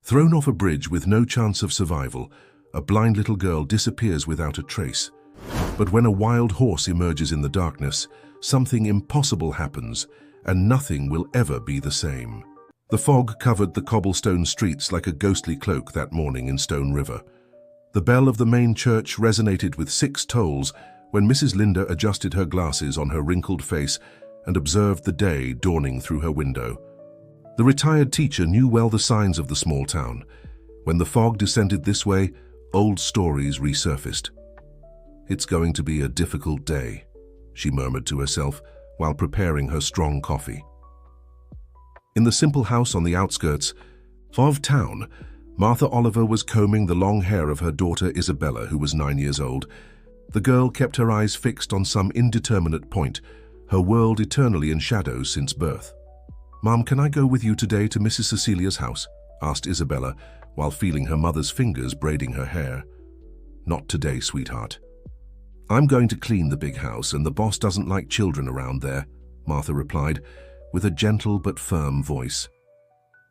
Thrown off a bridge with no chance of survival, a blind little girl disappears without a trace. But when a wild horse emerges in the darkness, something impossible happens, and nothing will ever be the same. The fog covered the cobblestone streets like a ghostly cloak that morning in Stone River. The bell of the main church resonated with 6 tolls when Mrs. Linda adjusted her glasses on her wrinkled face and observed the day dawning through her window. The retired teacher knew well the signs of the small town. When the fog descended this way, old stories resurfaced. "It's going to be a difficult day," she murmured to herself while preparing her strong coffee. In the simple house on the outskirts of town, Martha Oliver was combing the long hair of her daughter Isabella, who was 9 years old. The girl kept her eyes fixed on some indeterminate point, her world eternally in shadows since birth. "Mom, can I go with you today to Mrs. Cecilia's house?" asked Isabella, while feeling her mother's fingers braiding her hair. "Not today, sweetheart. I'm going to clean the big house, and the boss doesn't like children around there," Martha replied, with a gentle but firm voice.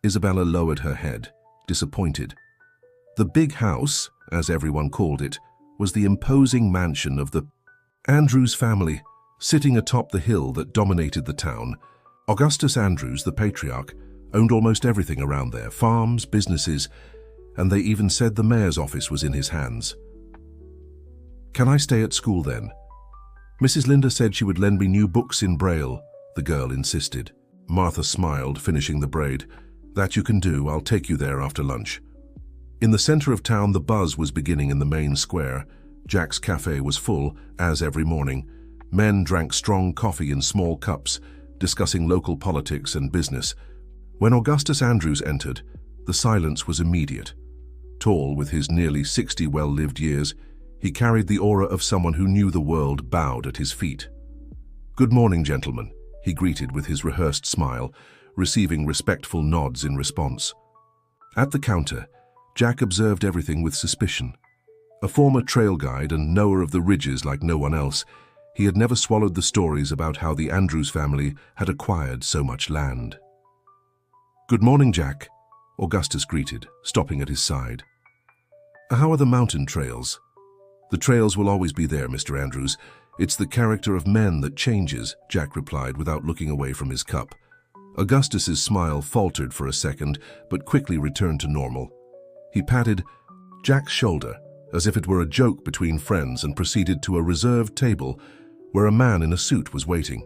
Isabella lowered her head, disappointed. The big house, as everyone called it, was the imposing mansion of the Andrews family, sitting atop the hill that dominated the town. Augustus Andrews, the patriarch, owned almost everything around there, farms, businesses, and they even said the mayor's office was in his hands. "Can I stay at school then?" Mrs. Linda said she would lend me new books in Braille, the girl insisted. Martha smiled, finishing the braid. "That you can do. I'll take you there after lunch." In the center of town, the buzz was beginning in the main square. Jack's cafe was full, as every morning. Men drank strong coffee in small cups, discussing local politics and business. When Augustus Andrews entered, the silence was immediate. Tall, with his nearly 60 well-lived years, he carried the aura of someone who knew the world bowed at his feet. "Good morning, gentlemen," he greeted with his rehearsed smile, receiving respectful nods in response. At the counter, Jack observed everything with suspicion. A former trail guide and knower of the ridges like no one else, he had never swallowed the stories about how the Andrews family had acquired so much land. "Good morning, Jack," Augustus greeted, stopping at his side. "How are the mountain trails?" "The trails will always be there, Mr. Andrews. It's the character of men that changes," Jack replied without looking away from his cup. Augustus's smile faltered for a second, but quickly returned to normal. He patted Jack's shoulder, as if it were a joke between friends, and proceeded to a reserved table where a man in a suit was waiting.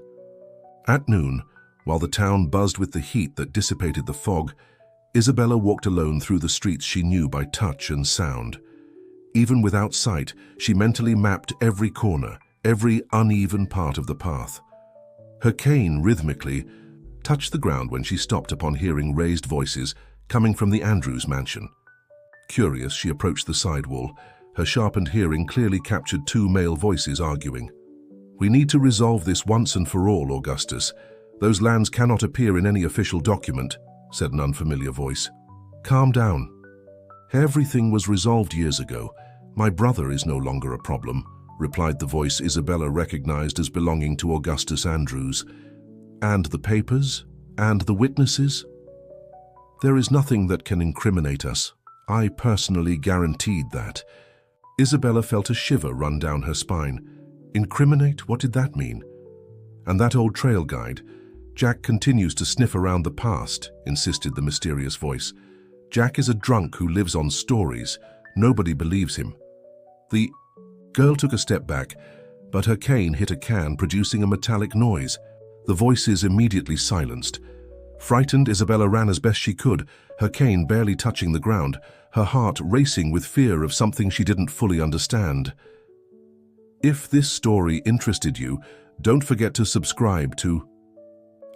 At noon, while the town buzzed with the heat that dissipated the fog, Isabella walked alone through the streets she knew by touch and sound. Even without sight, she mentally mapped every corner, every uneven part of the path. Her cane rhythmically touched the ground when she stopped upon hearing raised voices coming from the Andrews mansion. Curious, she approached the side wall. Her sharpened hearing clearly captured 2 male voices arguing. "We need to resolve this once and for all, Augustus. Those lands cannot appear in any official document," said an unfamiliar voice. "Calm down. Everything was resolved years ago. My brother is no longer a problem," replied the voice Isabella recognized as belonging to Augustus Andrews. "And the papers? And the witnesses? There is nothing that can incriminate us. I personally guaranteed that." Isabella felt a shiver run down her spine. Incriminate? What did that mean? "And that old trail guide? Jack continues to sniff around the past," insisted the mysterious voice. "Jack is a drunk who lives on stories. Nobody believes him." The girl took a step back, but her cane hit a can, producing a metallic noise. The voices immediately silenced. Frightened, Isabella ran as best she could, her cane barely touching the ground, her heart racing with fear of something she didn't fully understand. If this story interested you, don't forget to subscribe to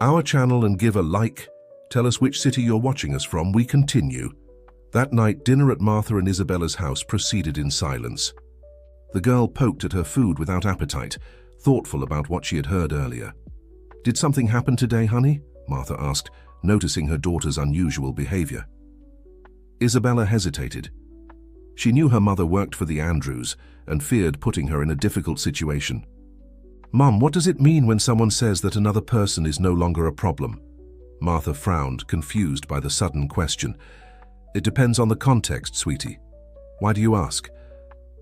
our channel and give a like. Tell us which city you're watching us from. We continue. That night, dinner at Martha and Isabella's house proceeded in silence. The girl poked at her food without appetite, thoughtful about what she had heard earlier. "Did something happen today, honey?" Martha asked, noticing her daughter's unusual behavior. Isabella hesitated. She knew her mother worked for the Andrews and feared putting her in a difficult situation. "Mom, what does it mean when someone says that another person is no longer a problem?" Martha frowned, confused by the sudden question. It depends on the context, sweetie. Why do you ask?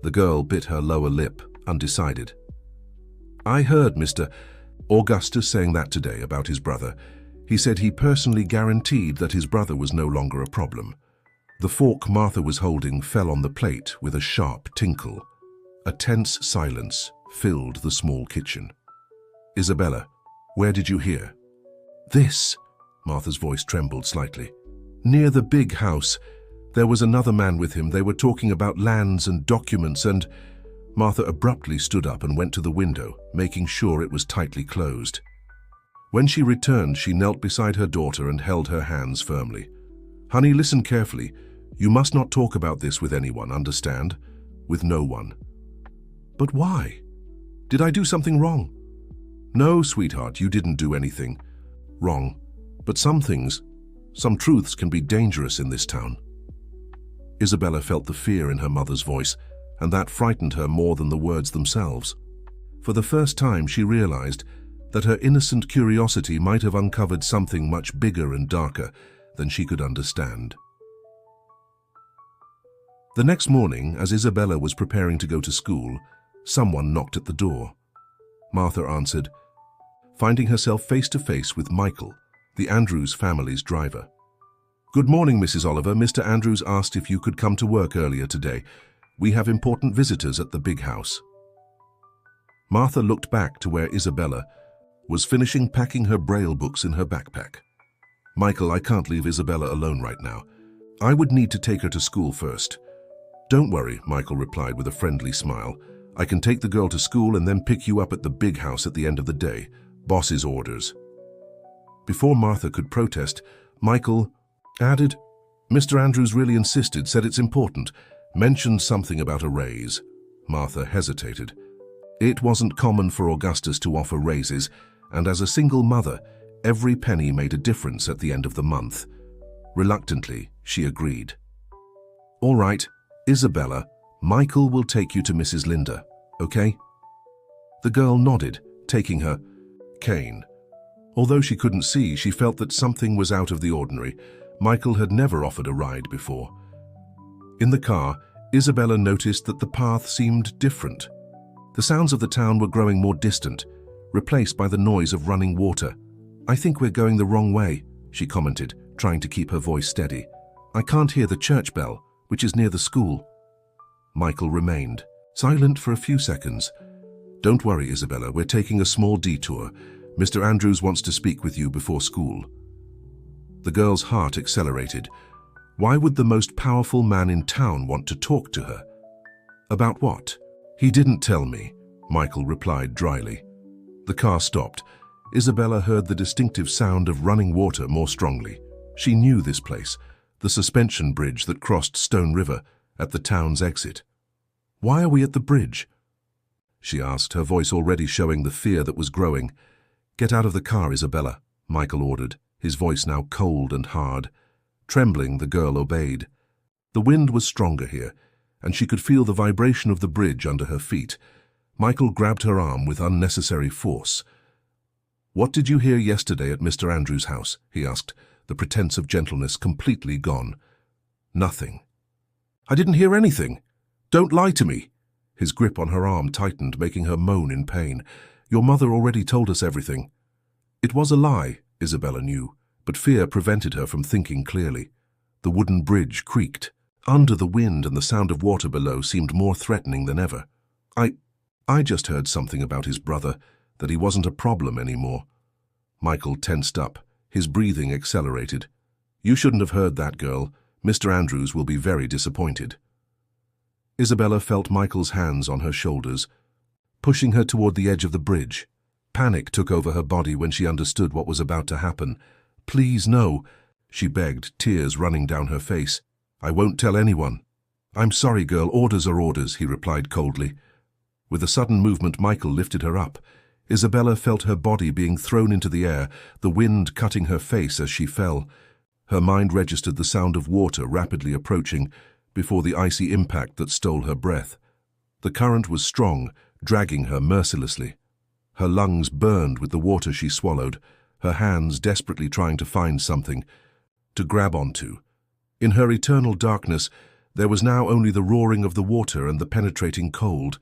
The girl bit her lower lip, undecided. I heard Mr. Augustus saying that today about his brother. He said he personally guaranteed that his brother was no longer a problem. The fork Martha was holding fell on the plate with a sharp tinkle. A tense silence filled the small kitchen. Isabella, where did you hear? This, Martha's voice trembled slightly. Near the big house. There was another man with him. They were talking about lands and documents and... Martha abruptly stood up and went to the window, making sure it was tightly closed. When she returned, she knelt beside her daughter and held her hands firmly. Honey, listen carefully. You must not talk about this with anyone, understand? With no one. But why? Did I do something wrong? No, sweetheart, you didn't do anything wrong. But some things, some truths can be dangerous in this town. Isabella felt the fear in her mother's voice, and that frightened her more than the words themselves. For the first time, she realized that her innocent curiosity might have uncovered something much bigger and darker than she could understand. The next morning, as Isabella was preparing to go to school, someone knocked at the door. Martha answered, finding herself face to face with Michael, the Andrews family's driver. Good morning, Mrs. Oliver. Mr. Andrews asked if you could come to work earlier today. We have important visitors at the big house. Martha looked back to where Isabella was finishing packing her Braille books in her backpack. Michael, I can't leave Isabella alone right now. I would need to take her to school first. Don't worry, Michael replied with a friendly smile. I can take the girl to school and then pick you up at the big house at the end of the day. Boss's orders. Before Martha could protest, Michael added, Mr. Andrews really insisted, said it's important, mentioned something about a raise. Martha hesitated. It wasn't common for Augustus to offer raises, and as a single mother, every penny made a difference at the end of the month. Reluctantly, she agreed. All right, Isabella, Michael will take you to Mrs. Linda, okay? The girl nodded, taking her cane. Although she couldn't see, she felt that something was out of the ordinary. Michael had never offered a ride before. In the car, Isabella noticed that the path seemed different. The sounds of the town were growing more distant, replaced by the noise of running water. I think we're going the wrong way, she commented, trying to keep her voice steady. I can't hear the church bell, which is near the school. Michael remained, silent for a few seconds. Don't worry, Isabella, we're taking a small detour. Mr. Andrews wants to speak with you before school. The girl's heart accelerated. Why would the most powerful man in town want to talk to her? About what? He didn't tell me, Michael replied dryly. The car stopped. Isabella heard the distinctive sound of running water more strongly. She knew this place, the suspension bridge that crossed Stone River at the town's exit. Why are we at the bridge? She asked, her voice already showing the fear that was growing. Get out of the car, Isabella, Michael ordered, his voice now cold and hard. Trembling, the girl obeyed. The wind was stronger here, and she could feel the vibration of the bridge under her feet. Michael grabbed her arm with unnecessary force. What did you hear yesterday at Mr. Andrews' house? He asked, the pretense of gentleness completely gone. Nothing. I didn't hear anything. Don't lie to me. His grip on her arm tightened, making her moan in pain. Your mother already told us everything. It was a lie, Isabella knew, but fear prevented her from thinking clearly. The wooden bridge creaked. Under the wind, and the sound of water below seemed more threatening than ever. I just heard something about his brother, that he wasn't a problem anymore. Michael tensed up. His breathing accelerated. You shouldn't have heard that, girl. Mr. Andrews will be very disappointed. Isabella felt Michael's hands on her shoulders, pushing her toward the edge of the bridge. Panic took over her body when she understood what was about to happen. Please, no, she begged, tears running down her face. I won't tell anyone. I'm sorry, girl, orders are orders, he replied coldly. With a sudden movement, Michael lifted her up. Isabella felt her body being thrown into the air, the wind cutting her face as she fell. Her mind registered the sound of water rapidly approaching before the icy impact that stole her breath. The current was strong, dragging her mercilessly. Her lungs burned with the water she swallowed, her hands desperately trying to find something to grab onto. In her eternal darkness, there was now only the roaring of the water and the penetrating cold.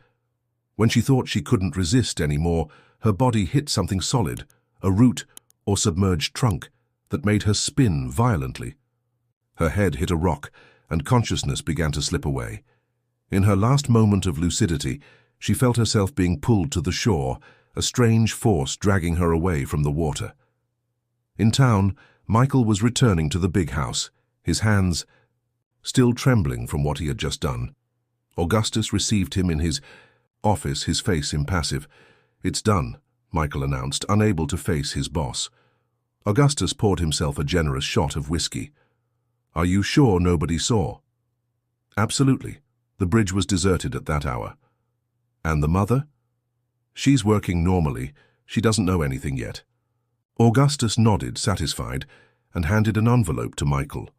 When she thought she couldn't resist any more, her body hit something solid, a root or submerged trunk, that made her spin violently. Her head hit a rock, and consciousness began to slip away. In her last moment of lucidity, she felt herself being pulled to the shore, a strange force dragging her away from the water. In town, Michael was returning to the big house, his hands still trembling from what he had just done. Augustus received him in his office, his face impassive. "It's done," Michael announced, unable to face his boss. Augustus poured himself a generous shot of whiskey. "Are you sure nobody saw?" "Absolutely. The bridge was deserted at that hour." "And the mother?" "She's working normally. She doesn't know anything yet." Augustus nodded, satisfied, and handed an envelope to Michael.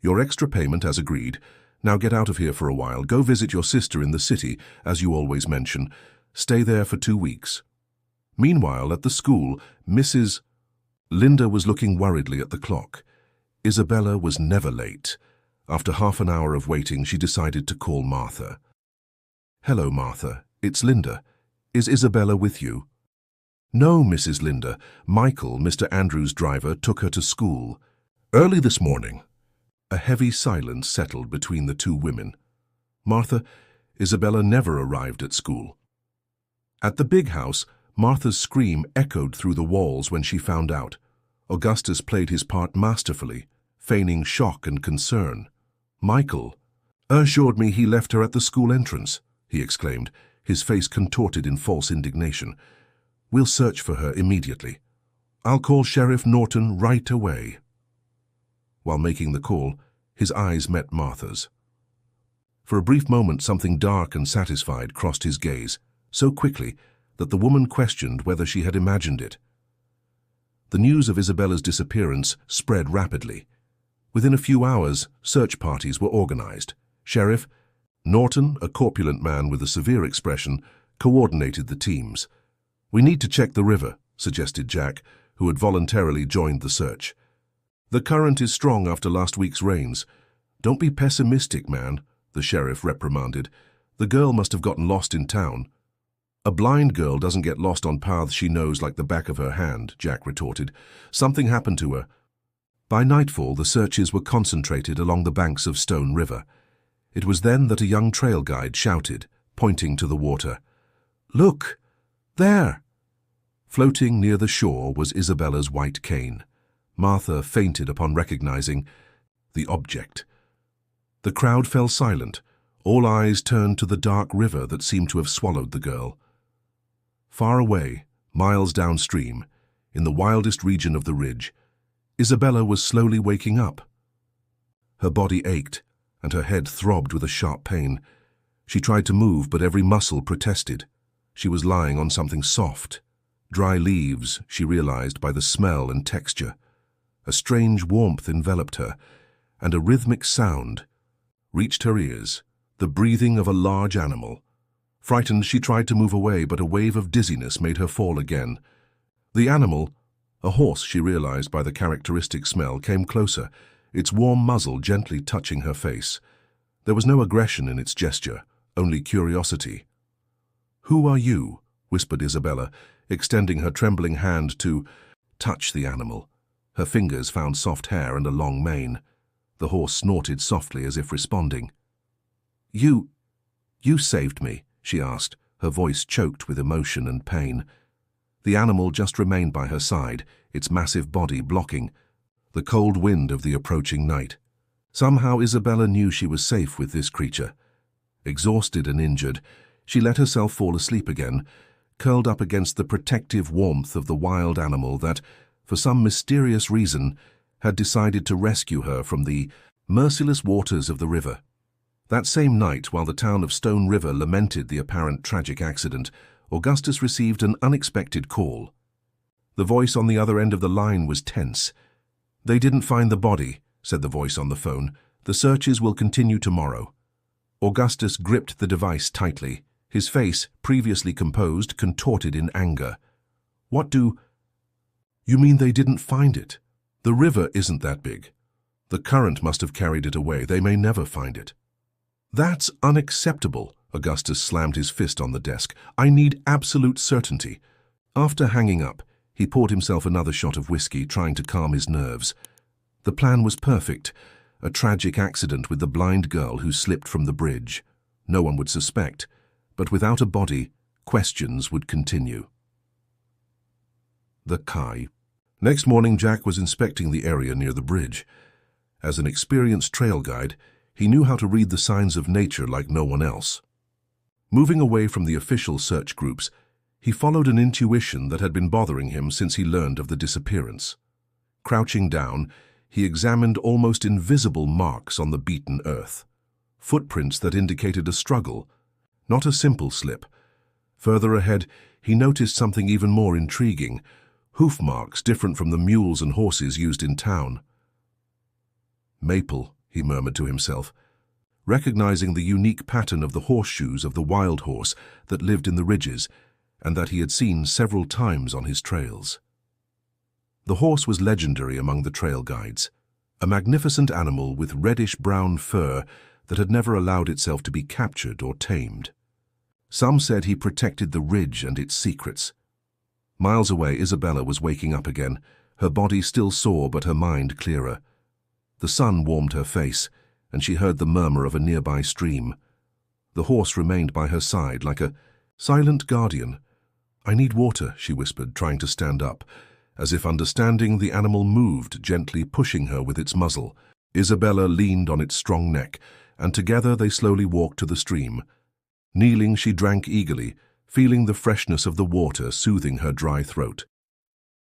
"Your extra payment as agreed. Now get out of here for a while. Go visit your sister in the city, as you always mention. Stay there for 2 weeks. Meanwhile, at the school, Mrs. Linda was looking worriedly at the clock. Isabella was never late. After half an hour of waiting, she decided to call Martha. "Hello, Martha. It's Linda. Is Isabella with you?" "No, Mrs. Linda. Michael, Mr. Andrews' driver, took her to school early this morning." A heavy silence settled between the two women. "Martha, Isabella never arrived at school." At the big house, Martha's scream echoed through the walls when she found out. Augustus played his part masterfully, feigning shock and concern. "Michael assured me he left her at the school entrance," he exclaimed, his face contorted in false indignation. "We'll search for her immediately. I'll call Sheriff Norton right away." While making the call, his eyes met Martha's. For a brief moment, something dark and satisfied crossed his gaze, so quickly that the woman questioned whether she had imagined it. The news of Isabella's disappearance spread rapidly. Within a few hours, search parties were organized. Sheriff Norton, a corpulent man with a severe expression, coordinated the teams. "We need to check the river," suggested Jack, who had voluntarily joined the search. "The current is strong after last week's rains." "Don't be pessimistic, man," the sheriff reprimanded. "The girl must have gotten lost in town." "A blind girl doesn't get lost on paths she knows like the back of her hand," Jack retorted. "Something happened to her." By nightfall, the searches were concentrated along the banks of Stone River. It was then that a young trail guide shouted, pointing to the water, "Look! There!" Floating near the shore was Isabella's white cane. Martha fainted upon recognizing the object. The crowd fell silent. All eyes turned to the dark river that seemed to have swallowed the girl. Far away, miles downstream, in the wildest region of the ridge, Isabella was slowly waking up. Her body ached, and her head throbbed with a sharp pain. She tried to move, but every muscle protested. She was lying on something soft. Dry leaves, she realized by the smell and texture. A strange warmth enveloped her, and a rhythmic sound reached her ears, the breathing of a large animal. Frightened, she tried to move away, but a wave of dizziness made her fall again. The animal, a horse she realized by the characteristic smell, came closer, its warm muzzle gently touching her face. There was no aggression in its gesture, only curiosity. "Who are you?" whispered Isabella, extending her trembling hand to touch the animal. Her fingers found soft hair and a long mane. The horse snorted softly as if responding. You saved me," she asked, her voice choked with emotion and pain. The animal just remained by her side, its massive body blocking the cold wind of the approaching night. Somehow Isabella knew she was safe with this creature. Exhausted and injured, she let herself fall asleep again, curled up against the protective warmth of the wild animal that, for some mysterious reason, had decided to rescue her from the merciless waters of the river. That same night, while the town of Stone River lamented the apparent tragic accident, Augustus received an unexpected call. The voice on the other end of the line was tense. "They didn't find the body," said the voice on the phone. "The searches will continue tomorrow." Augustus gripped the device tightly. His face, previously composed, contorted in anger. "What do you mean they didn't find it? The river isn't that big." The current must have carried it away. They may never find it. That's unacceptable. Augustus slammed his fist on the desk. I need absolute certainty. After hanging up, he poured himself another shot of whiskey, trying to calm his nerves. The plan was perfect. A tragic accident with the blind girl who slipped from the bridge. No one would suspect, but without a body, questions would continue. The Kai. Next morning, Jack was inspecting the area near the bridge. As an experienced trail guide, he knew how to read the signs of nature like no one else. Moving away from the official search groups, he followed an intuition that had been bothering him since he learned of the disappearance. Crouching down, he examined almost invisible marks on the beaten earth. Footprints that indicated a struggle, not a simple slip. Further ahead, he noticed something even more intriguing, hoof marks different from the mules and horses used in town. Maple, he murmured to himself, recognizing the unique pattern of the horseshoes of the wild horse that lived in the ridges and that he had seen several times on his trails. The horse was legendary among the trail guides, a magnificent animal with reddish-brown fur that had never allowed itself to be captured or tamed. Some said he protected the ridge and its secrets. Miles away, Isabella was waking up again, her body still sore but her mind clearer. The sun warmed her face, and she heard the murmur of a nearby stream. The horse remained by her side like a silent guardian. I need water, she whispered, trying to stand up. As if understanding, the animal moved, gently pushing her with its muzzle. Isabella leaned on its strong neck, and together they slowly walked to the stream. Kneeling, she drank eagerly, feeling the freshness of the water soothing her dry throat.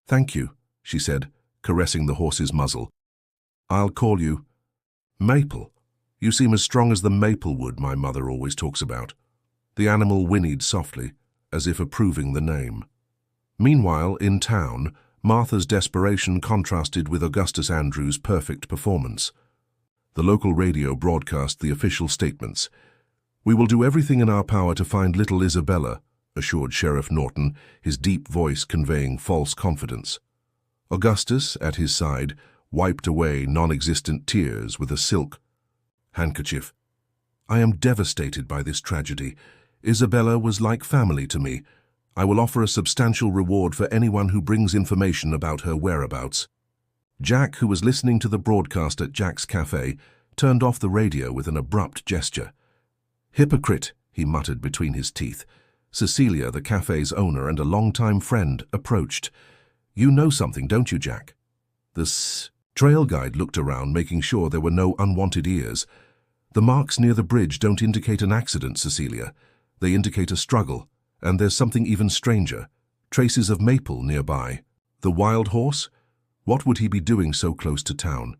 Thank you, she said, caressing the horse's muzzle. I'll call you Maple. You seem as strong as the maple wood my mother always talks about. The animal whinnied softly, as if approving the name. Meanwhile, in town, Martha's desperation contrasted with Augustus Andrews' perfect performance. The local radio broadcast the official statements. We will do everything in our power to find little Isabella, assured Sheriff Norton, his deep voice conveying false confidence. Augustus, at his side, wiped away non-existent tears with a silk handkerchief. I am devastated by this tragedy. Isabella was like family to me. I will offer a substantial reward for anyone who brings information about her whereabouts. Jack, who was listening to the broadcast at Jack's cafe, turned off the radio with an abrupt gesture. Hypocrite, he muttered between his teeth. Cecilia, the cafe's owner and a longtime friend, approached. You know something, don't you, Jack? The trail guide looked around, making sure there were no unwanted ears. The marks near the bridge don't indicate an accident, Cecilia. They indicate a struggle. And there's something even stranger. Traces of Maple nearby. The wild horse? What would he be doing so close to town?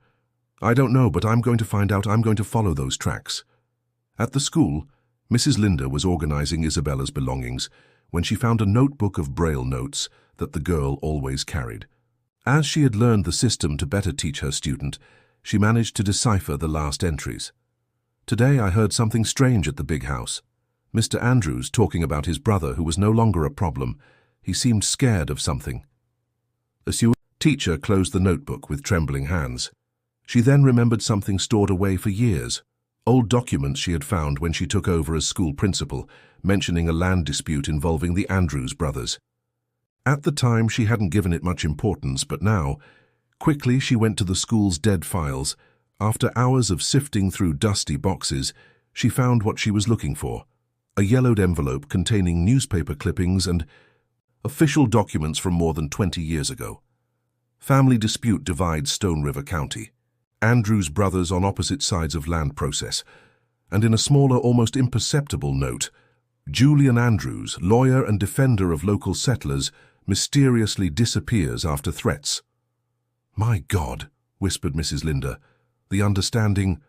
I don't know, but I'm going to find out. I'm going to follow those tracks. At the school, Mrs. Linda was organizing Isabella's belongings when she found a notebook of Braille notes that the girl always carried. As she had learned the system to better teach her student, she managed to decipher the last entries. Today I heard something strange at the big house. Mr. Andrews talking about his brother who was no longer a problem. He seemed scared of something. The teacher closed the notebook with trembling hands. She then remembered something stored away for years. Old documents she had found when she took over as school principal, mentioning a land dispute involving the Andrews brothers. At the time she hadn't given it much importance, but now, quickly she went to the school's dead files. After hours of sifting through dusty boxes, she found what she was looking for. A yellowed envelope containing newspaper clippings and official documents from more than 20 years ago. Family dispute divides Stone River County. Andrews brothers on opposite sides of land process. And in a smaller, almost imperceptible note, Julian Andrews, lawyer and defender of local settlers, mysteriously disappears after threats. My God, whispered Mrs. Linda, the understanding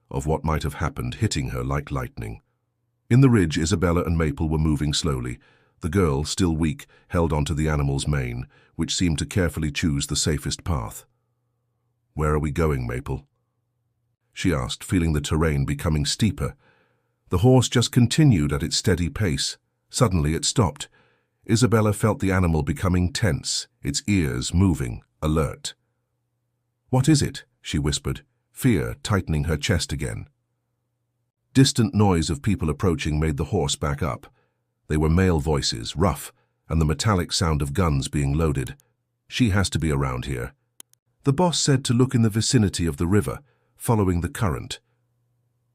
of what might have happened hitting her like lightning. In the ridge, Isabella and Maple were moving slowly. The girl, still weak, held onto the animal's mane, which seemed to carefully choose the safest path. Where are we going, Maple? She asked, feeling the terrain becoming steeper. The horse just continued at its steady pace. Suddenly it stopped. Isabella felt the animal becoming tense, its ears moving, alert. What is it? She whispered, fear tightening her chest again. Distant noise of people approaching made the horse back up. They were male voices, rough, and the metallic sound of guns being loaded. She has to be around here. The boss said to look in the vicinity of the river, following the current.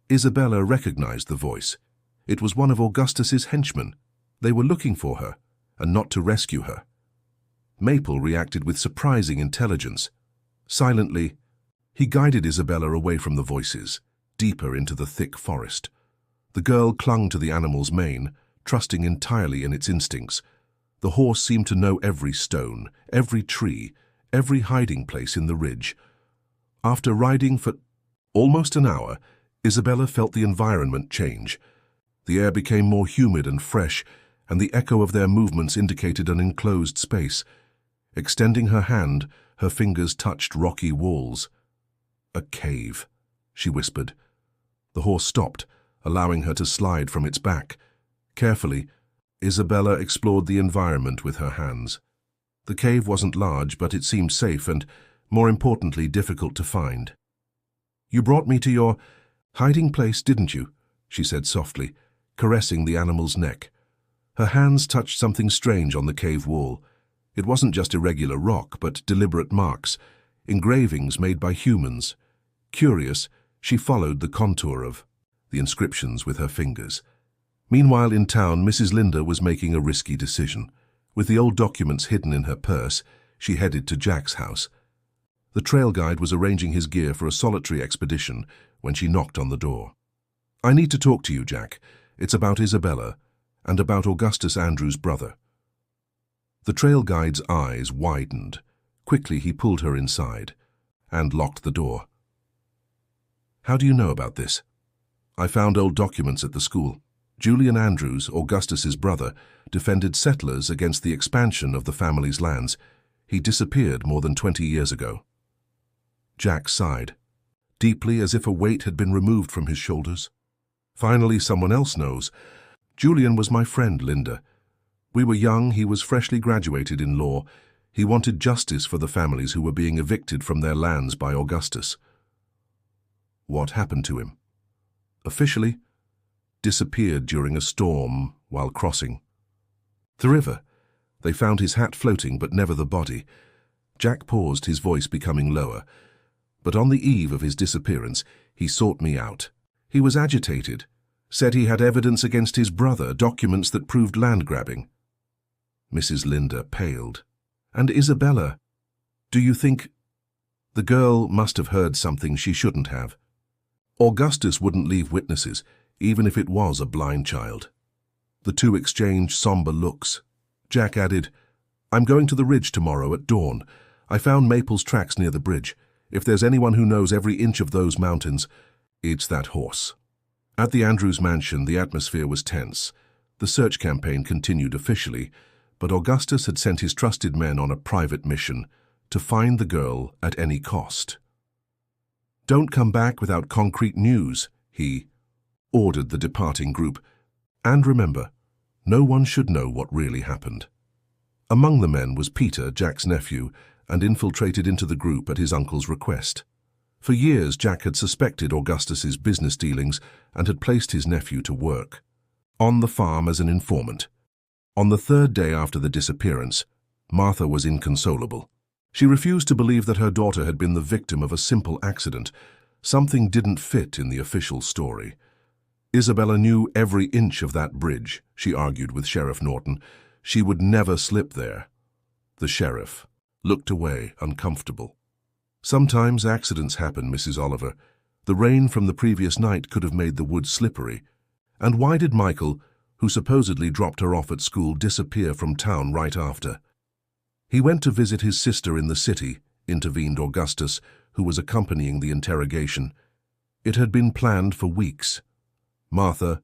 Isabella recognized the voice. It was one of Augustus's henchmen. They were looking for her, and not to rescue her. Maple reacted with surprising intelligence. Silently, he guided Isabella away from the voices, deeper into the thick forest. The girl clung to the animal's mane, trusting entirely in its instincts. The horse seemed to know every stone, every tree, every hiding place in the ridge. After riding for almost an hour, Isabella felt the environment change. The air became more humid and fresh, and the echo of their movements indicated an enclosed space. Extending her hand, her fingers touched rocky walls. "A cave," she whispered. The horse stopped, allowing her to slide from its back. Carefully, Isabella explored the environment with her hands. The cave wasn't large, but it seemed safe and, more importantly, difficult to find. "You brought me to your hiding place, didn't you?" she said softly, caressing the animal's neck. Her hands touched something strange on the cave wall. It wasn't just irregular rock, but deliberate marks, engravings made by humans. Curious, she followed the contour of the inscriptions with her fingers. Meanwhile, in town, Mrs. Linda was making a risky decision. With the old documents hidden in her purse, she headed to Jack's house. The trail guide was arranging his gear for a solitary expedition when she knocked on the door. "I need to talk to you, Jack. It's about Isabella and about Augustus Andrews' brother." The trail guide's eyes widened. Quickly, he pulled her inside and locked the door. "How do you know about this?" "I found old documents at the school. Julian Andrews, Augustus's brother, defended settlers against the expansion of the family's lands. He disappeared more than 20 years ago." Jack sighed, deeply, as if a weight had been removed from his shoulders. "Finally, someone else knows. Julian was my friend, Linda. We were young, he was freshly graduated in law. He wanted justice for the families who were being evicted from their lands by Augustus." "What happened to him?" "Officially, disappeared during a storm while crossing the river. They found his hat floating, but never the body." Jack paused, his voice becoming lower. "But on the eve of his disappearance, he sought me out. He was agitated, said he had evidence against his brother, documents that proved land grabbing." Mrs. Linda paled. "And Isabella? Do you think—" The girl must have heard something she shouldn't have. Augustus wouldn't leave witnesses, even if it was a blind child. The two exchanged somber looks. Jack added, "I'm going to the ridge tomorrow at dawn. I found Maple's tracks near the bridge. If there's anyone who knows every inch of those mountains, it's that horse." At the Andrews mansion, the atmosphere was tense. The search campaign continued officially, but Augustus had sent his trusted men on a private mission to find the girl at any cost. "Don't come back without concrete news," he ordered the departing group. "And remember, no one should know what really happened." Among the men was Peter, Jack's nephew, and infiltrated into the group at his uncle's request. For years, Jack had suspected Augustus's business dealings and had placed his nephew to work on the farm as an informant. On the third day after the disappearance, Martha was inconsolable. She refused to believe that her daughter had been the victim of a simple accident. Something didn't fit in the official story. Isabella knew every inch of that bridge, she argued with Sheriff Norton. She would never slip there. The sheriff looked away, uncomfortable. "Sometimes accidents happen, Mrs. Oliver. The rain from the previous night could have made the woods slippery. And why did Michael, who supposedly dropped her off at school, disappear from town right after?" "He went to visit his sister in the city," intervened Augustus, who was accompanying the interrogation. "It had been planned for weeks." Martha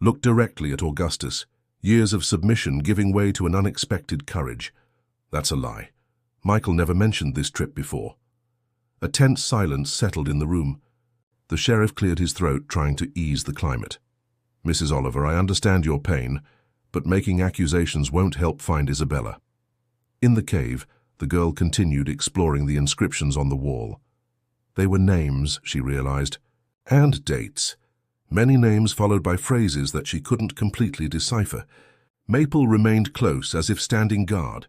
looked directly at Augustus, years of submission giving way to an unexpected courage. "That's a lie. Michael never mentioned this trip before." A tense silence settled in the room. The sheriff cleared his throat, trying to ease the climate. "Mrs. Oliver, I understand your pain, but making accusations won't help find Isabella." In the cave, the girl continued exploring the inscriptions on the wall. They were names, she realized, and dates. Many names followed by phrases that she couldn't completely decipher. Maple remained close, as if standing guard.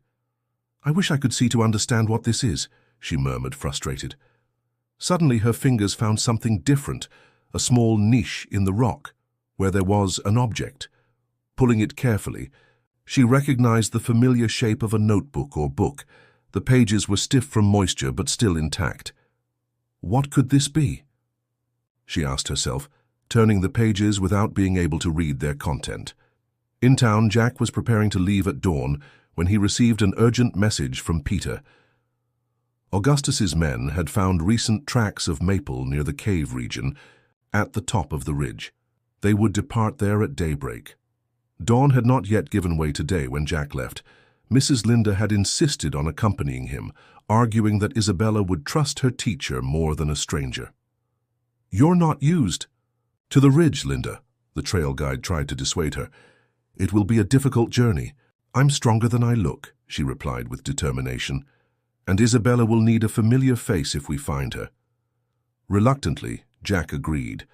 "I wish I could see to understand what this is," she murmured, frustrated. Suddenly her fingers found something different, a small niche in the rock, where there was an object. Pulling it carefully, she recognized the familiar shape of a notebook or book. The pages were stiff from moisture but still intact. What could this be? She asked herself, turning the pages without being able to read their content. In town, Jack was preparing to leave at dawn when he received an urgent message from Peter. Augustus's men had found recent tracks of maple near the cave region at the top of the ridge. They would depart there at daybreak. Dawn had not yet given way today when Jack left. Mrs. Linda had insisted on accompanying him, arguing that Isabella would trust her teacher more than a stranger. "You're not used to the ridge, Linda," the trail guide tried to dissuade her. "It will be a difficult journey. I'm stronger than I look," she replied with determination. "And Isabella will need a familiar face if we find her." Reluctantly, Jack agreed.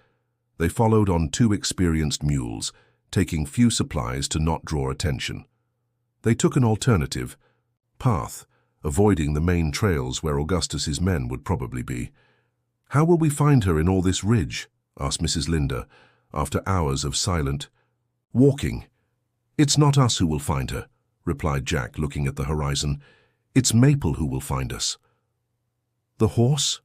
They followed on 2 experienced mules, taking few supplies to not draw attention. They took an alternative path, avoiding the main trails where Augustus's men would probably be. "How will we find her in all this ridge?" asked Mrs. Linda, after hours of silent walking. "It's not us who will find her," replied Jack, looking at the horizon. "It's Maple who will find us." "The horse?"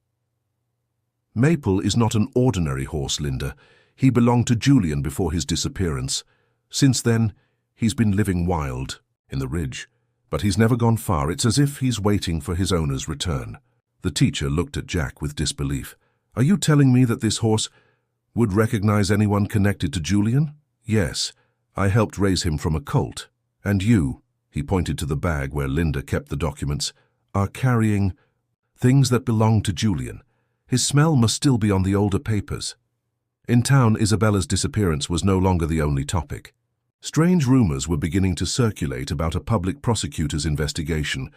"Maple is not an ordinary horse, Linda. He belonged to Julian before his disappearance. Since then, he's been living wild in the ridge, but he's never gone far. It's as if he's waiting for his owner's return." The teacher looked at Jack with disbelief. "Are you telling me that this horse would recognize anyone connected to Julian?" "Yes, I helped raise him from a colt. And you," he pointed to the bag where Linda kept the documents, "are carrying things that belong to Julian. His smell must still be on the older papers." In town, Isabella's disappearance was no longer the only topic. Strange rumors were beginning to circulate about a public prosecutor's investigation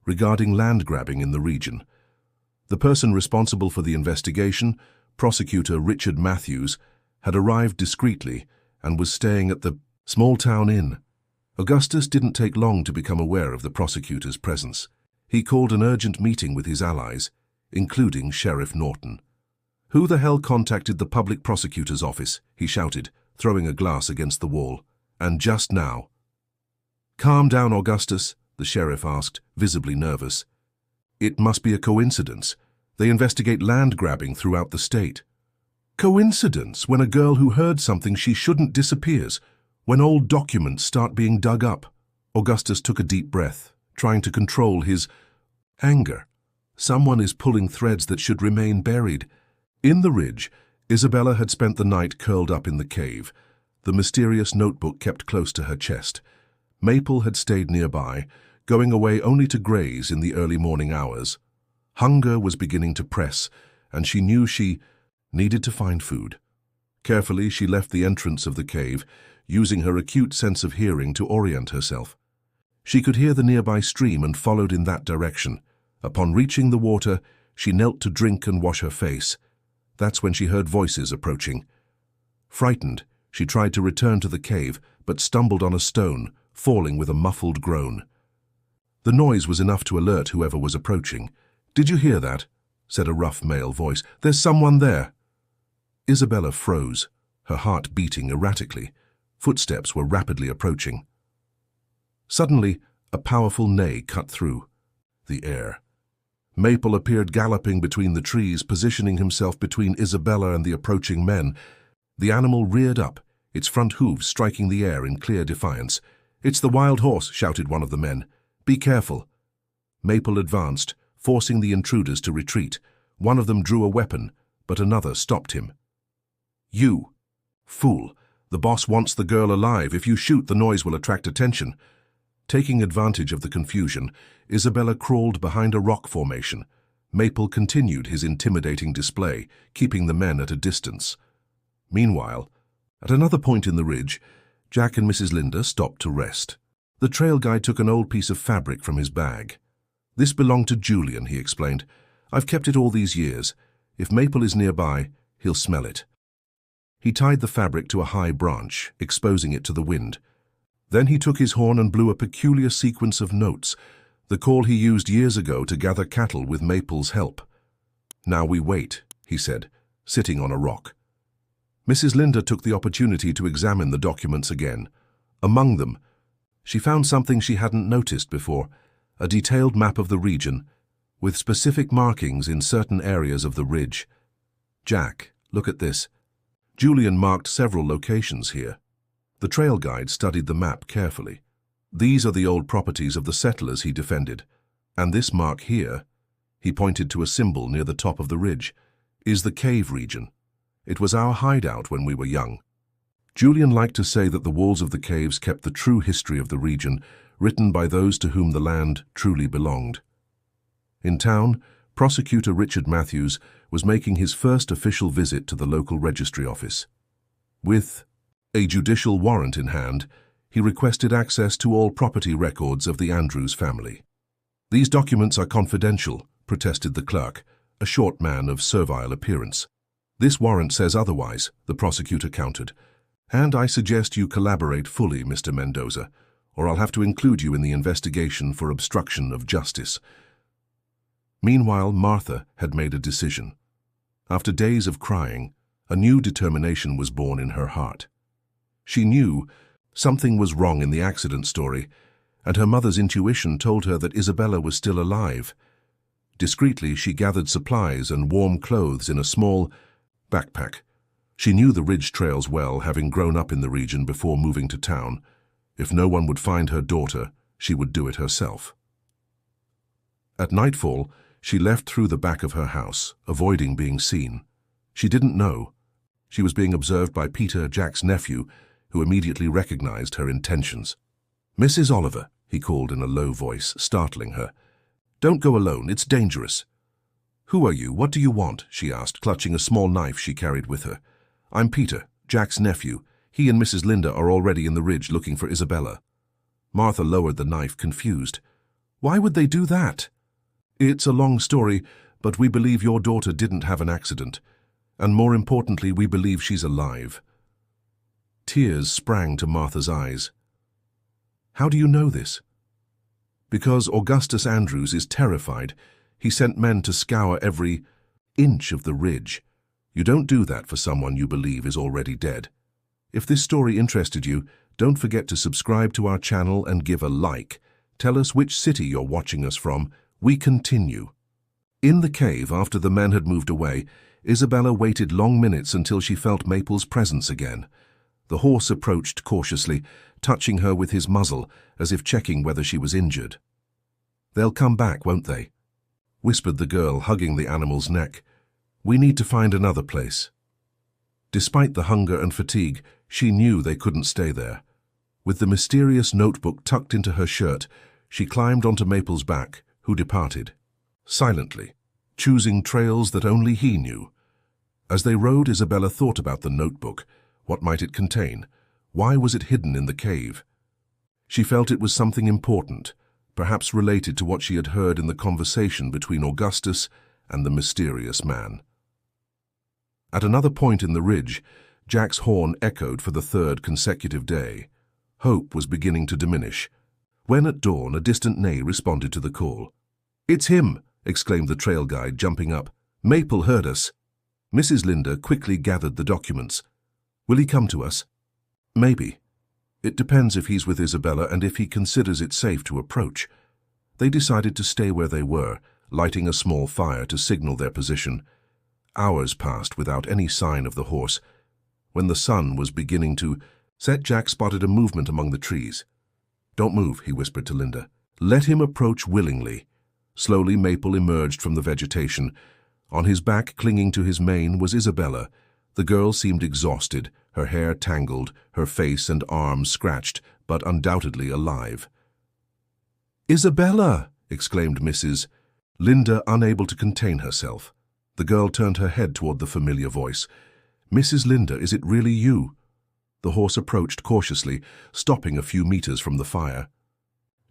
regarding land grabbing in the region. The person responsible for the investigation, Prosecutor Richard Matthews, had arrived discreetly and was staying at the small town inn. Augustus didn't take long to become aware of the prosecutor's presence. He called an urgent meeting with his allies, including Sheriff Norton. "Who the hell contacted the public prosecutor's office?" he shouted, throwing a glass against the wall. "And just now." "Calm down, Augustus," the sheriff asked, visibly nervous. "It must be a coincidence. They investigate land grabbing throughout the state." "Coincidence when a girl who heard something she shouldn't disappears, when old documents start being dug up." Augustus took a deep breath, trying to control his anger. Someone is pulling threads that should remain buried. In the ridge, Isabella had spent the night curled up in the cave, the mysterious notebook kept close to her chest. Maple had stayed nearby, going away only to graze in the early morning hours. Hunger was beginning to press, and she knew she needed to find food. Carefully, she left the entrance of the cave, using her acute sense of hearing to orient herself. She could hear the nearby stream and followed in that direction. Upon reaching the water, she knelt to drink and wash her face. That's when she heard voices approaching. Frightened, she tried to return to the cave, but stumbled on a stone, falling with a muffled groan. The noise was enough to alert whoever was approaching. "Did you hear that?" said a rough male voice. "There's someone there." Isabella froze, her heart beating erratically. Footsteps were rapidly approaching. Suddenly, a powerful neigh cut through the air. Maple appeared galloping between the trees, positioning himself between Isabella and the approaching men. The animal reared up, its front hooves striking the air in clear defiance. "It's the wild horse," shouted one of the men. "Be careful." Maple advanced, forcing the intruders to retreat. One of them drew a weapon, but another stopped him. "You fool! The boss wants the girl alive. If you shoot, the noise will attract attention." Taking advantage of the confusion, Isabella crawled behind a rock formation. Maple continued his intimidating display, keeping the men at a distance. Meanwhile, at another point in the ridge, Jack and Mrs. Linda stopped to rest. The trail guide took an old piece of fabric from his bag. "This belonged to Julian," he explained. "I've kept it all these years. If Maple is nearby, he'll smell it. He tied the fabric to a high branch, exposing it to the wind. Then he took his horn and blew a peculiar sequence of notes, the call he used years ago to gather cattle with Maple's help. "Now we wait," he said, sitting on a rock. Mrs. Linda took the opportunity to examine the documents again. Among them, she found something she hadn't noticed before, a detailed map of the region, with specific markings in certain areas of the ridge. "Jack, look at this." Julian marked several locations here. The trail guide studied the map carefully. "These are the old properties of the settlers he defended, and this mark here," he pointed to a symbol near the top of the ridge, "is the cave region. It was our hideout when we were young." Julian liked to say that the walls of the caves kept the true history of the region, written by those to whom the land truly belonged. In town, Prosecutor Richard Matthews was making his first official visit to the local registry office. With a judicial warrant in hand, he requested access to all property records of the Andrews family. "These documents are confidential," protested the clerk, a short man of servile appearance. "This warrant says otherwise," the prosecutor countered. "And I suggest you collaborate fully, Mr. Mendoza, or I'll have to include you in the investigation for obstruction of justice." Meanwhile, Martha had made a decision. After days of crying, a new determination was born in her heart. She knew something was wrong in the accident story, and her mother's intuition told her that Isabella was still alive. Discreetly, she gathered supplies and warm clothes in a small backpack. She knew the ridge trails well, having grown up in the region before moving to town. If no one would find her daughter, she would do it herself. At nightfall, she left through the back of her house, avoiding being seen. She didn't know. She was being observed by Peter, Jack's nephew, who immediately recognized her intentions. "Mrs. Oliver," he called in a low voice, startling her. "Don't go alone, it's dangerous." "Who are you? What do you want?" she asked, clutching a small knife she carried with her. "I'm Peter, Jack's nephew. He and Mrs. Linda are already in the ridge looking for Isabella." Martha lowered the knife, confused. "Why would they do that?" "It's a long story, but we believe your daughter didn't have an accident. And more importantly, we believe she's alive." Tears sprang to Martha's eyes. "How do you know this?" "Because Augustus Andrews is terrified. He sent men to scour every inch of the ridge. You don't do that for someone you believe is already dead. If this story interested you, don't forget to subscribe to our channel and give a like. Tell us which city you're watching us from. We continue. In the cave, after the men had moved away, Isabella waited long minutes until she felt Maple's presence again. The horse approached cautiously, touching her with his muzzle, as if checking whether she was injured. "They'll come back, won't they?" whispered the girl, hugging the animal's neck. "We need to find another place." Despite the hunger and fatigue, she knew they couldn't stay there. With the mysterious notebook tucked into her shirt, she climbed onto Maple's back, who departed, silently, choosing trails that only he knew. As they rode, Isabella thought about the notebook. What might it contain? Why was it hidden in the cave? She felt it was something important, perhaps related to what she had heard in the conversation between Augustus and the mysterious man. At another point in the ridge, Jack's horn echoed for the third consecutive day. Hope was beginning to diminish, when at dawn a distant neigh responded to the call. "It's him!" exclaimed the trail guide, jumping up. "Maple heard us." Mrs. Linda quickly gathered the documents. "Will he come to us?" "Maybe. It depends if he's with Isabella and if he considers it safe to approach." They decided to stay where they were, lighting a small fire to signal their position. Hours passed without any sign of the horse. When the sun was beginning to set, Jack spotted a movement among the trees. "Don't move," he whispered to Linda. "Let him approach willingly." Slowly, Maple emerged from the vegetation. On his back, clinging to his mane, was Isabella. The girl seemed exhausted, her hair tangled, her face and arms scratched, but undoubtedly alive. "Isabella!" exclaimed Mrs. Linda, unable to contain herself. The girl turned her head toward the familiar voice. "Mrs. Linda, is it really you?" The horse approached cautiously, stopping a few meters from the fire.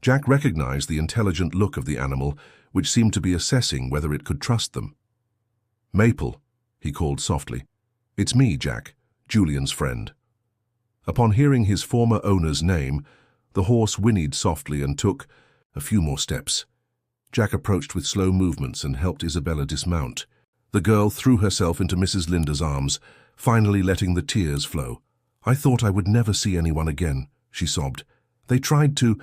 Jack recognized the intelligent look of the animal, which seemed to be assessing whether it could trust them. "Maple," he called softly. "It's me, Jack, Julian's friend." Upon hearing his former owner's name, the horse whinnied softly and took a few more steps. Jack approached with slow movements and helped Isabella dismount. The girl threw herself into Mrs. Linda's arms, finally letting the tears flow. "I thought I would never see anyone again," she sobbed. "They tried to—"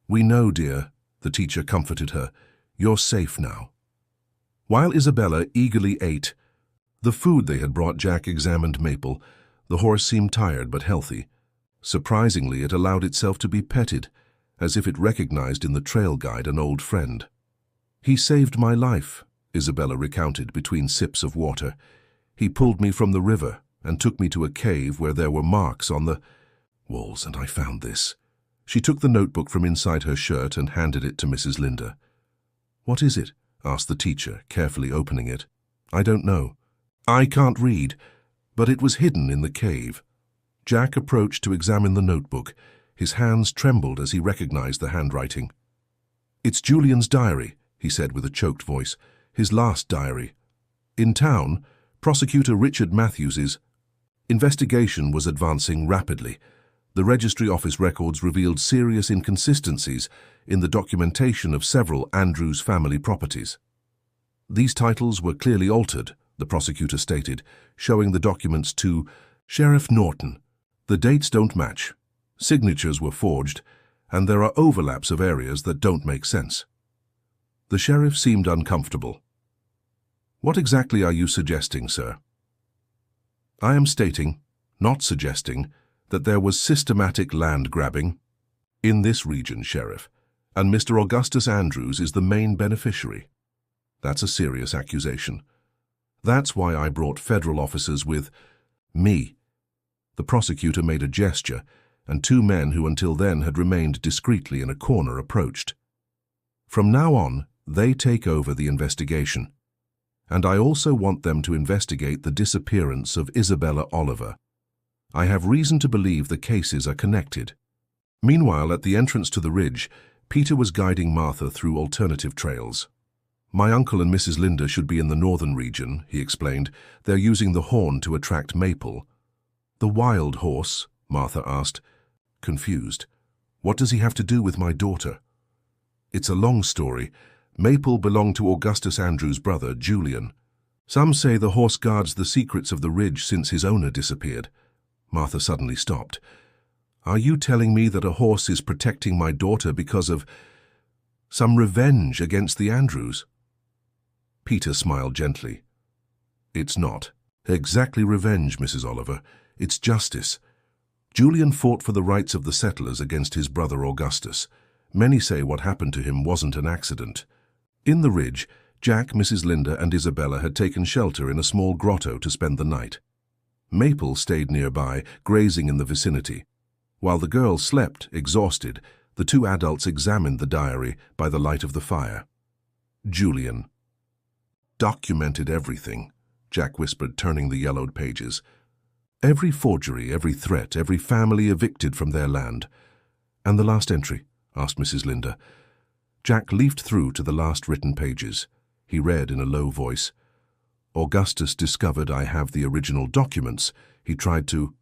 "We know, dear," the teacher comforted her. "You're safe now." While Isabella eagerly ate the food they had brought, Jack examined Maple. The horse seemed tired but healthy. Surprisingly, it allowed itself to be petted, as if it recognized in the trail guide an old friend. "He saved my life," Isabella recounted between sips of water. "He pulled me from the river and took me to a cave where there were marks on the walls, and I found this." She took the notebook from inside her shirt and handed it to Mrs. Linda. "What is it?" asked the teacher, carefully opening it. "I don't know. I can't read, but it was hidden in the cave." Jack approached to examine the notebook. His hands trembled as he recognized the handwriting. "It's Julian's diary," he said with a choked voice. "His last diary. In town, Prosecutor Richard Matthews's investigation was advancing rapidly. The registry office records revealed serious inconsistencies in the documentation of several Andrews family properties. These titles were clearly altered, the prosecutor stated, showing the documents to Sheriff Norton. The dates don't match, signatures were forged, and there are overlaps of areas that don't make sense. The sheriff seemed uncomfortable. "What exactly are you suggesting, sir?" "I am stating, not suggesting, that there was systematic land grabbing in this region, Sheriff, and Mr. Augustus Andrews is the main beneficiary. That's a serious accusation. That's why I brought federal officers with me." The prosecutor made a gesture, and two men who until then had remained discreetly in a corner approached. "From now on, they take over the investigation. And I also want them to investigate the disappearance of Isabella Oliver. I have reason to believe the cases are connected." Meanwhile, at the entrance to the ridge, Peter was guiding Martha through alternative trails. "My uncle and Mrs. Linda should be in the northern region," he explained. "They're using the horn to attract Maple." "The wild horse?" Martha asked, confused. "What does he have to do with my daughter?" "It's a long story. Maple belonged to Augustus Andrews' brother, Julian. Some say the horse guards the secrets of the ridge since his owner disappeared." Martha suddenly stopped. "Are you telling me that a horse is protecting my daughter because of some revenge against the Andrews?" Peter smiled gently. "It's not exactly revenge, Mrs. Oliver. It's justice. Julian fought for the rights of the settlers against his brother Augustus. Many say what happened to him wasn't an accident." In the ridge, Jack, Mrs. Linda, and Isabella had taken shelter in a small grotto to spend the night. Maple stayed nearby, grazing in the vicinity. While the girls slept, exhausted, the two adults examined the diary by the light of the fire. Julian documented everything, Jack whispered, turning the yellowed pages. "Every forgery, every threat, every family evicted from their land." "And the last entry?" asked Mrs. Linda. Jack leafed through to the last written pages. He read in a low voice. "Augustus discovered I have the original documents. He tried to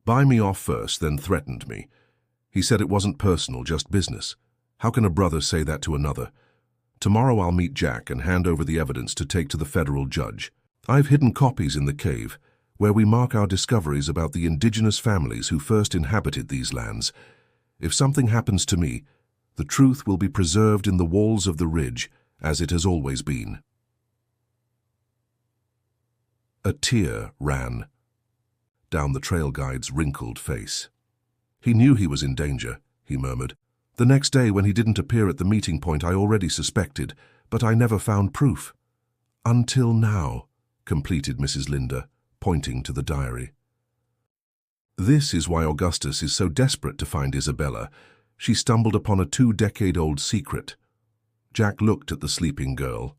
buy me off first, then threatened me. He said it wasn't personal, just business. How can a brother say that to another? Tomorrow I'll meet Jack and hand over the evidence to take to the federal judge. I've hidden copies in the cave, where we mark our discoveries about the indigenous families who first inhabited these lands. If something happens to me, the truth will be preserved in the walls of the ridge, as it has always been." A tear ran down the trail guide's wrinkled face. "He knew he was in danger," he murmured. "The next day, when he didn't appear at the meeting point, I already suspected, but I never found proof." "Until now," completed Mrs. Linda, pointing to the diary. "This is why Augustus is so desperate to find Isabella. She stumbled upon a 2-decade-old secret." Jack looked at the sleeping girl.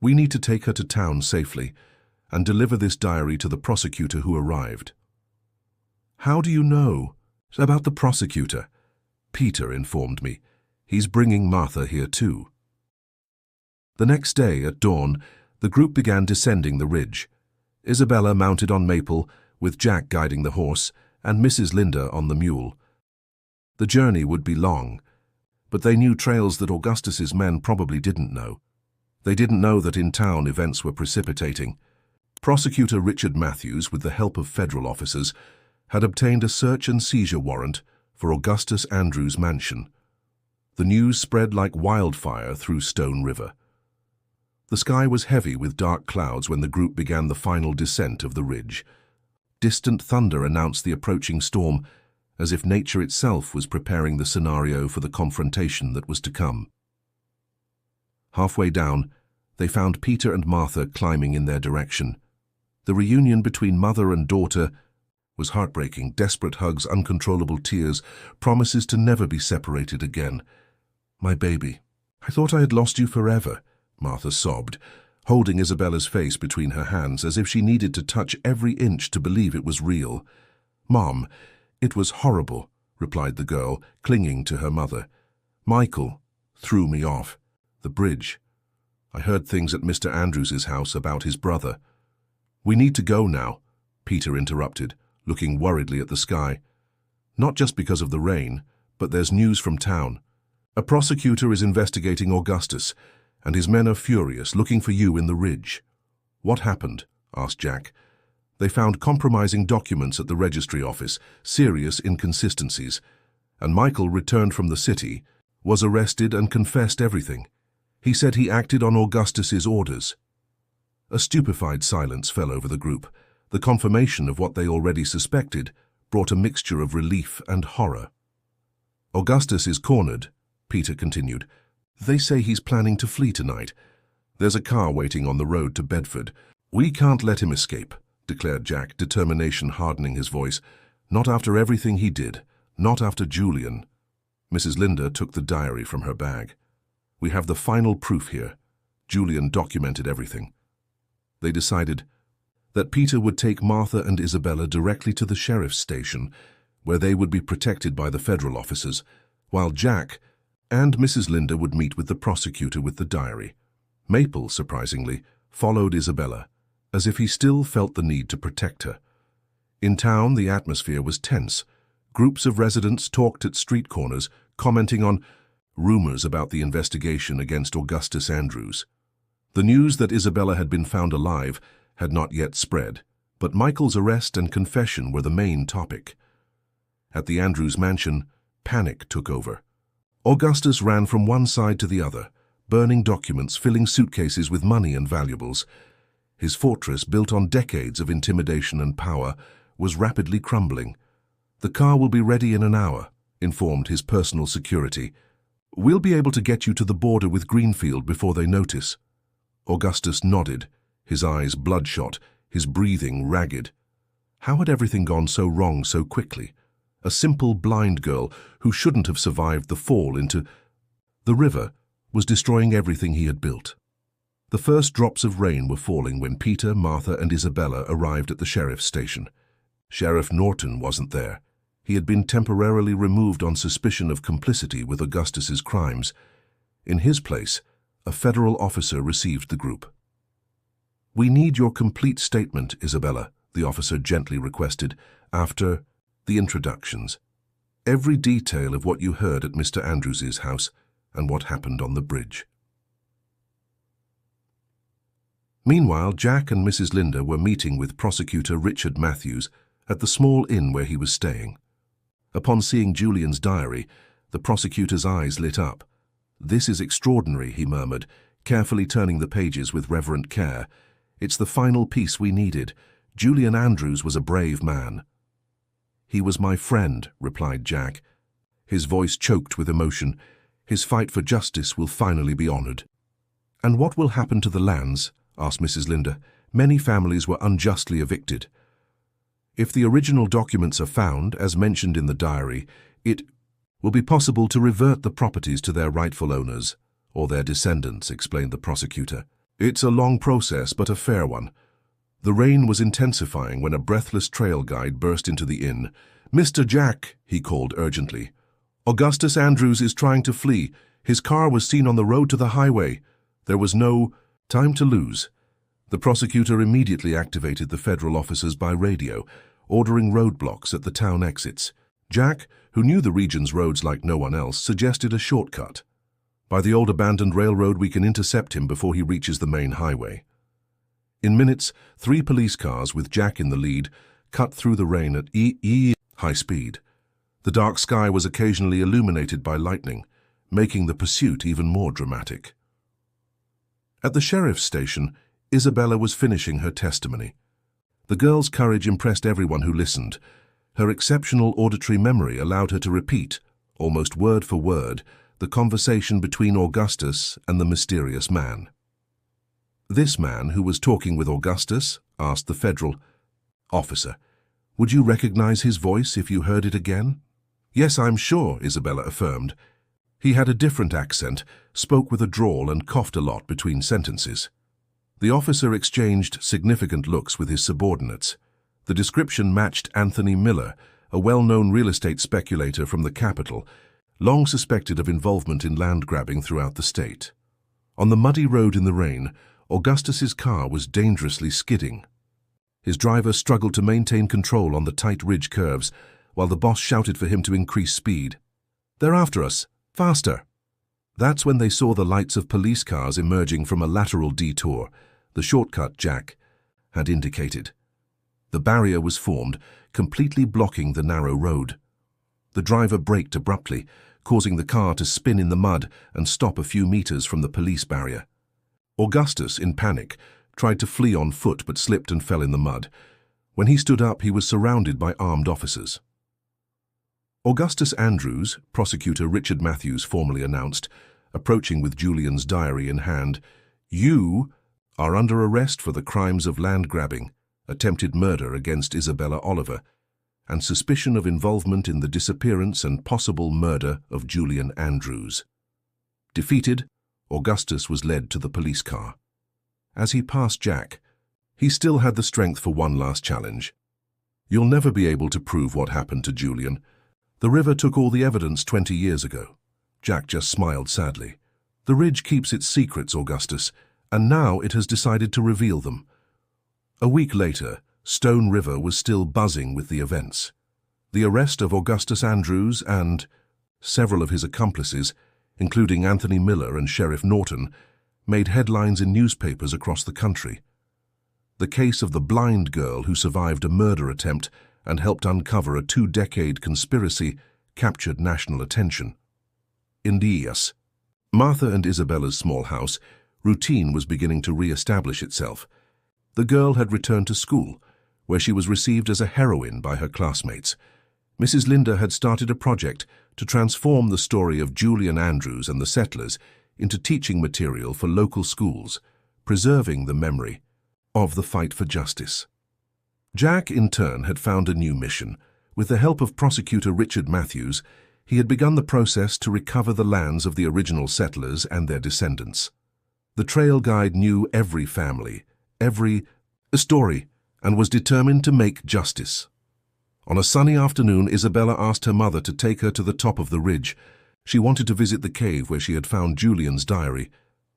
"We need to take her to town safely and deliver this diary to the prosecutor who arrived." "How do you know?" "About the prosecutor. Peter informed me. He's bringing Martha here too." The next day at dawn, The group began descending the ridge. Isabella mounted on Maple, with Jack guiding the horse, and Mrs. Linda on the mule. The journey would be long, but they knew trails that Augustus's men probably didn't know. They didn't know that in town events were precipitating. Prosecutor Richard Matthews, with the help of federal officers, had obtained a search and seizure warrant for Augustus Andrews' mansion. The news spread like wildfire through Stone River. The sky was heavy with dark clouds when the group began the final descent of the ridge. Distant thunder announced the approaching storm, as if nature itself was preparing the scenario for the confrontation that was to come. Halfway down, they found Peter and Martha climbing in their direction. The reunion between mother and daughter was heartbreaking. Desperate hugs, uncontrollable tears, promises to never be separated again. "My baby, I thought I had lost you forever," Martha sobbed, holding Isabella's face between her hands as if she needed to touch every inch to believe it was real. "Mom, it was horrible," replied the girl, clinging to her mother. "Michael threw me off the bridge. I heard things at Mr. Andrews's house about his brother." "We need to go now," Peter interrupted, looking worriedly at the sky. "Not just because of the rain, but there's news from town. A prosecutor is investigating Augustus, and his men are furious, looking for you in the ridge." "What happened?" asked Jack. "They found compromising documents at the registry office, serious inconsistencies, and Michael returned from the city, was arrested and confessed everything. He said he acted on Augustus's orders." A stupefied silence fell over the group. The confirmation of what they already suspected brought a mixture of relief and horror. "Augustus is cornered," Peter continued. "They say he's planning to flee tonight. There's a car waiting on the road to Bedford. We can't let him escape," declared Jack, determination hardening his voice. "Not after everything he did. Not after Julian." Mrs. Linda took the diary from her bag. "We have the final proof here. Julian documented everything." They decided that Peter would take Martha and Isabella directly to the sheriff's station, where they would be protected by the federal officers, while Jack and Mrs. Linda would meet with the prosecutor with the diary. Maple, surprisingly, followed Isabella, as if he still felt the need to protect her. In town, the atmosphere was tense. Groups of residents talked at street corners, commenting on rumors about the investigation against Augustus Andrews. The news that Isabella had been found alive had not yet spread, but Michael's arrest and confession were the main topic. At the Andrews mansion, panic took over. Augustus ran from one side to the other, burning documents, filling suitcases with money and valuables. His fortress, built on decades of intimidation and power, was rapidly crumbling. "The car will be ready in an hour," informed his personal security. "We'll be able to get you to the border with Greenfield before they notice." Augustus nodded, his eyes bloodshot, his breathing ragged. How had everything gone so wrong so quickly? A simple blind girl who shouldn't have survived the fall into the river was destroying everything he had built. The first drops of rain were falling when Peter, Martha, and Isabella arrived at the sheriff's station. Sheriff Norton wasn't there. He had been temporarily removed on suspicion of complicity with Augustus's crimes. In his place, a federal officer received the group. "We need your complete statement, Isabella," the officer gently requested, after the introductions. "Every detail of what you heard at Mr. Andrews's house and what happened on the bridge." Meanwhile, Jack and Mrs. Linda were meeting with Prosecutor Richard Matthews at the small inn where he was staying. Upon seeing Julian's diary, the prosecutor's eyes lit up. "This is extraordinary," he murmured, carefully turning the pages with reverent care. "It's the final piece we needed. Julian Andrews was a brave man." "He was my friend," replied Jack. His voice choked with emotion. "His fight for justice will finally be honored." "And what will happen to the lands?" asked Mrs. Linda. "Many families were unjustly evicted." "If the original documents are found, as mentioned in the diary, it will be possible to revert the properties to their rightful owners, or their descendants," explained the prosecutor. "It's a long process, but a fair one." The rain was intensifying when a breathless trail guide burst into the inn. "Mr. Jack," he called urgently. "Augustus Andrews is trying to flee. His car was seen on the road to the highway. There was no time to lose." The prosecutor immediately activated the federal officers by radio, ordering roadblocks at the town exits. Jack, who knew the region's roads like no one else, suggested a shortcut. By the old abandoned railroad, we can intercept him before he reaches the main highway. In minutes, 3 police cars, with Jack in the lead, cut through the rain at high speed. The dark sky was occasionally illuminated by lightning, making the pursuit even more dramatic. At the sheriff's station, Isabella was finishing her testimony. The girl's courage impressed everyone who listened. Her exceptional auditory memory allowed her to repeat, almost word for word, the conversation between Augustus and the mysterious man. "This man who was talking with Augustus?" asked the federal officer. "Would you recognize his voice if you heard it again?" "Yes, I'm sure," Isabella affirmed. "He had a different accent, spoke with a drawl, and coughed a lot between sentences." The officer exchanged significant looks with his subordinates. The description matched Anthony Miller, a well-known real estate speculator from the capital, long suspected of involvement in land grabbing throughout the state. On the muddy road in the rain, Augustus's car was dangerously skidding. His driver struggled to maintain control on the tight ridge curves, while the boss shouted for him to increase speed. "They're after us! Faster!" That's when they saw the lights of police cars emerging from a lateral detour, the shortcut Jack had indicated. The barrier was formed, completely blocking the narrow road. The driver braked abruptly, causing the car to spin in the mud and stop a few meters from the police barrier. Augustus, in panic, tried to flee on foot but slipped and fell in the mud. When he stood up, he was surrounded by armed officers. Augustus Andrews, prosecutor Richard Matthews formally announced, approaching with Julian's diary in hand, "You are under arrest for the crimes of land grabbing, attempted murder against Isabella Oliver, and suspicion of involvement in the disappearance and possible murder of Julian Andrews." Defeated, Augustus was led to the police car. As he passed Jack, he still had the strength for one last challenge. "You'll never be able to prove what happened to Julian. The river took all the evidence 20 years ago." Jack just smiled sadly. "The ridge keeps its secrets, Augustus, and now it has decided to reveal them." A week later, Stone River was still buzzing with the events. The arrest of Augustus Andrews and several of his accomplices, including Anthony Miller and Sheriff Norton, made headlines in newspapers across the country. The case of the blind girl who survived a murder attempt and helped uncover a 2-decade conspiracy captured national attention. In Diaz, Martha and Isabella's small house, routine was beginning to re-establish itself. The girl had returned to school, where she was received as a heroine by her classmates. Mrs. Linda had started a project to transform the story of Julian Andrews and the settlers into teaching material for local schools, preserving the memory of the fight for justice. Jack, in turn, had found a new mission. With the help of prosecutor Richard Matthews, he had begun the process to recover the lands of the original settlers and their descendants. The trail guide knew every family, every story, and was determined to make justice. On a sunny afternoon, Isabella asked her mother to take her to the top of the ridge. She wanted to visit the cave where she had found Julian's diary,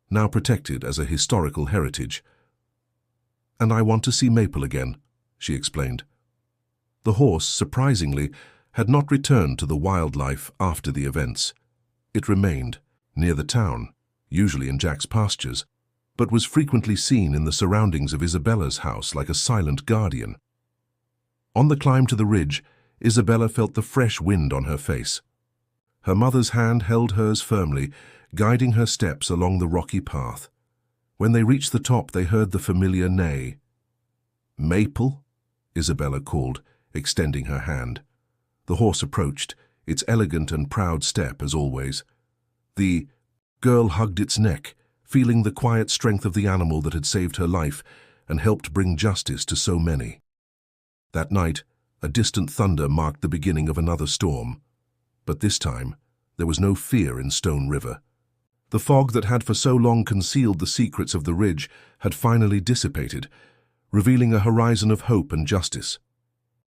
now protected as a historical heritage. "And I want to see Maple again," she explained. The horse, surprisingly, had not returned to the wildlife after the events. It remained near the town, usually in Jack's pastures, but was frequently seen in the surroundings of Isabella's house like a silent guardian. On the climb to the ridge, Isabella felt the fresh wind on her face. Her mother's hand held hers firmly, guiding her steps along the rocky path. When they reached the top, they heard the familiar neigh. "Maple?" Isabella called, extending her hand. The horse approached, its elegant and proud step as always. The girl hugged its neck, feeling the quiet strength of the animal that had saved her life and helped bring justice to so many. That night, a distant thunder marked the beginning of another storm. But this time, there was no fear in Stone River. The fog that had for so long concealed the secrets of the ridge had finally dissipated, revealing a horizon of hope and justice.